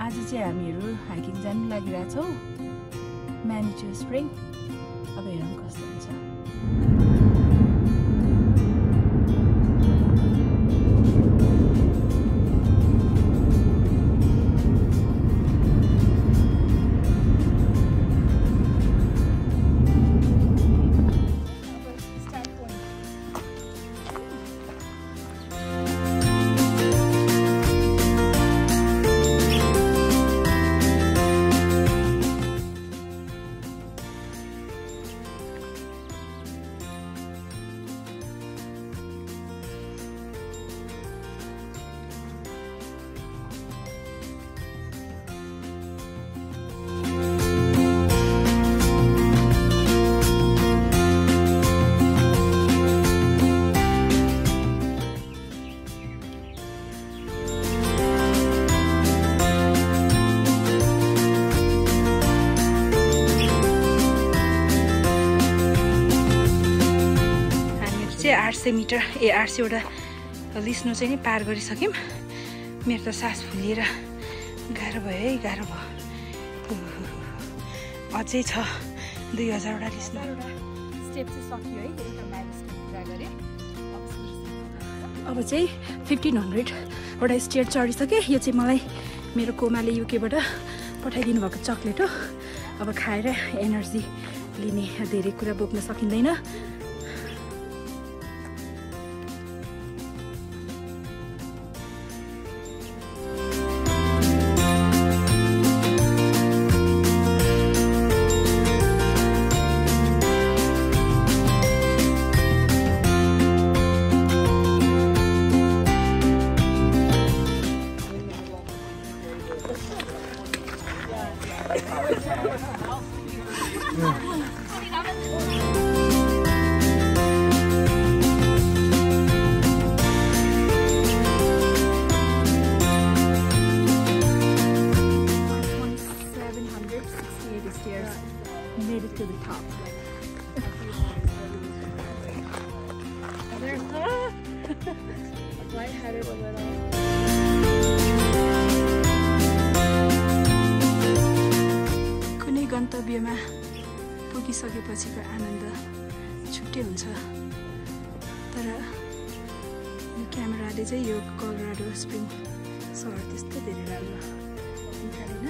आज चाहिँ हामीहरू हाइकिङ जानु लागिरहेछौँ म्यानिटो स्प्रिङ। अब हेरौँ कस्तो हुन्छ। चाहिँ 800 मिटर 800 वटा लिस्नु चाहिँ नि पार गरिसक्यौँ। मेरो त सास फुलिएर गाह्रो भयो है, गाह्रो भयो। अझै छ 2000 वटा लिस्नु। स्टेप चाहिँ सकियो है, एउटा माइलस्टोन पुरा गरे। अब चाहिँ 1500 वटा स्टेयर चढिसके। यो चाहिँ मलाई मेरो कोमाले युकेबाट पठाइदिनु भएको चक्लेट हो। अब खाएर एनर्जी लिने, धेरै कुरा बोक्न सकिँदैन। Made it to the top. Lightheaded a little. कुनै गन्तव्यमा पुगिसकेपछिको आनन्द छुट्टै हुन्छ। तर यो क्यामेराले चाहिँ यो कोलोराडो स्प्रिङ सहर त्यस्तो धेरै राम्रो निकालेन।